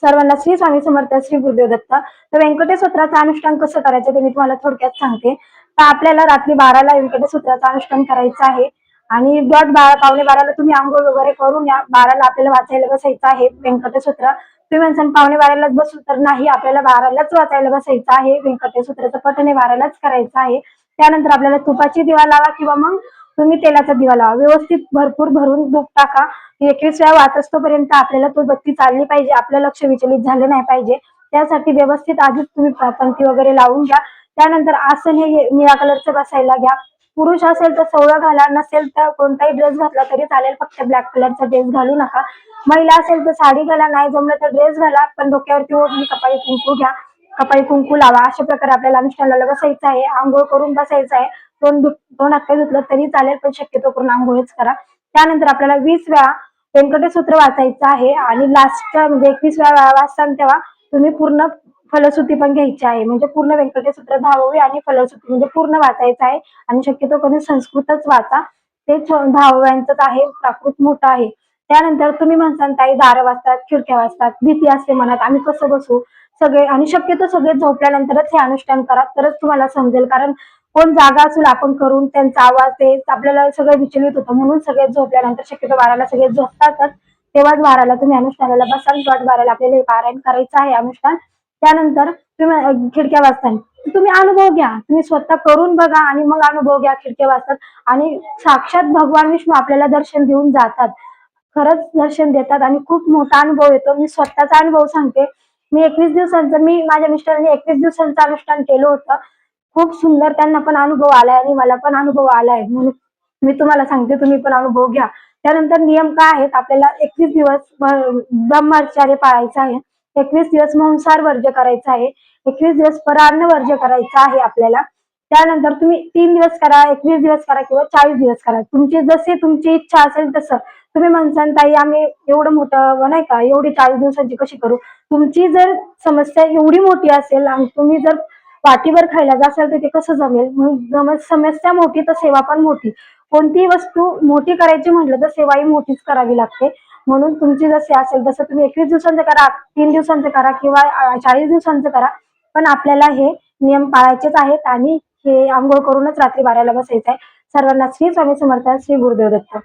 सर्वांना श्री स्वामी समर्थ, श्री गुरुदेव दत्त. तर व्यंकटेश स्तोत्राचं अनुष्ठान कसं करायचं ते मी तुम्हाला थोडक्यात सांगते. तर आपल्याला रात्री 12ला व्यंकटेश स्तोत्राचं अनुष्ठान करायचं आहे आणि डॉट 12 पावणे 12ला तुम्ही आंघोळ वगैरे करून या. 12ला आपल्याला वाचायला बसायचं आहे व्यंकटेश स्तोत्र. तुम्ही म्हणसान पावणे 12लाच बसू, तर नाही, आपल्याला 12लाच वाचायला बसायचं आहे. व्यंकटेश स्तोत्राचं पठण 12लाच करायचं आहे. त्यानंतर आपल्याला तुपाची दिवा लावा किंवा मग तुम्ही तेलाचा दिवा लावा. व्यवस्थित भरपूर भरून दूध टाका. 21 वेळा वाचतोपर्यंत आपल्याला तो बत्ती चालली पाहिजे. आपलं लक्ष विचलित झालं नाही पाहिजे. त्यासाठी व्यवस्थित आधीच तुम्ही पंक्ती वगैरे लावून घ्या. त्यानंतर आसन हे निळ्या कलरचं बसायला घ्या. पुरुष असेल तर सोवळं घाला, नसेल तर कोणताही ड्रेस घातला तरी चालेल, फक्त ब्लॅक कलरचा ड्रेस घालू नका. महिला असेल तर साडी घाला, नाही जमलं तर ड्रेस घाला, पण डोक्यावरती ओढणी, कपाळी कुंकू घ्या, कपाळी कुंकू लावा. अशा प्रकारे आपल्याला अनुष्ठानाला बसायचं आहे. आंघोळ करून बसायचं आहे. दोन हात धुतलं तरी चालेल, पण शक्यतो करून आंघोळच करा. त्यानंतर आपल्याला 20 वेळा व्यंकटेश स्तोत्र वाचायचं आहे आणि लास्टच्या म्हणजे 21 वेळा वाचताना तेव्हा तुम्ही पूर्ण फलश्रुती पण घ्यायची आहे. म्हणजे पूर्ण व्यंकटेश स्तोत्र 10वी आणि फलश्रुती म्हणजे पूर्ण वाचायचं आहे आणि शक्यतो करून संस्कृतच वाचा. ते 10व्यांचंच आहे, प्राकृत मोठं आहे. त्यानंतर तुम्ही म्हणसान ताई दारं वाजतात, खिडक्या वाजतात, भीती असते मनात, आम्ही कसं बसू, सगळे आणि शक्यतो सगळे झोपल्यानंतरच हे अनुष्ठान करा, तरच तुम्हाला समजेल. कारण कोण जागा असेल आपण करून त्यांचा आवाज ते आपल्याला सगळं विचलित होतं. म्हणून सगळे झोपल्यानंतर शक्यतो 12ला सगळे झोपतातच, तेव्हाच 12ला तुम्ही अनुष्ठानाला बसाल. 12ला आपल्याला हे पारायण करायचं आहे अनुष्ठान. त्यानंतर तुम्ही खिडक्या वाजताना तुम्ही अनुभव घ्या, तुम्ही स्वतः करून बघा आणि मग अनुभव घ्या. खिडक्या वाजतात आणि साक्षात भगवान विष्णू आपल्याला दर्शन देऊन जातात. खरंच दर्शन देतात आणि खूप मोठा अनुभव येतो. मी स्वतःचा अनुभव सांगते. मी 21 दिवसांचं माझ्या मिस्टरांनी 21 दिवसांचं अनुष्ठान केलं होतं. खूप सुंदर त्यांना पण अनुभव आलाय आणि मला पण अनुभव आलाय, म्हणून मी तुम्हाला सांगते, तुम्ही पण अनुभव घ्या. त्यानंतर नियम काय आहेत, आपल्याला 21 दिवस ब्रह्मचर्य पाळायचं आहे. 21 दिवस मांसाहार वर्ज्य करायचं आहे. 21 दिवस परान्न वर्ज्य करायचं आहे आपल्याला. त्यानंतर तुम्ही 3 दिवस करा, 21 दिवस करा किंवा 40 दिवस करा, जसे तुमची इच्छा असेल तसं. तुम्ही म्हणसान ताई आम्ही एवढं मोठं नाही का, एवढी 40 दिवसांची कशी करू, तुमची जर समस्या एवढी मोठी असेल आणि तुम्ही जर पाठीवर खायला जासाल तर ते कसं जमेल. समस्या मोठी तर सेवा पण मोठी. कोणतीही वस्तू मोठी करायची म्हटलं तर सेवाही मोठीच करावी लागते. म्हणून तुमची जसे असेल तसं तुम्ही 21 दिवसांचं करा, 3 दिवसांचं करा किंवा 40 दिवसांचं करा, पण आपल्याला हे नियम पाळायचेच आहेत आणि हे आंघोळ करूनच रात्री 12ला बसायचं आहे. सर्वांना श्री स्वामी समर्थ, श्री गुरुदेव दत्त.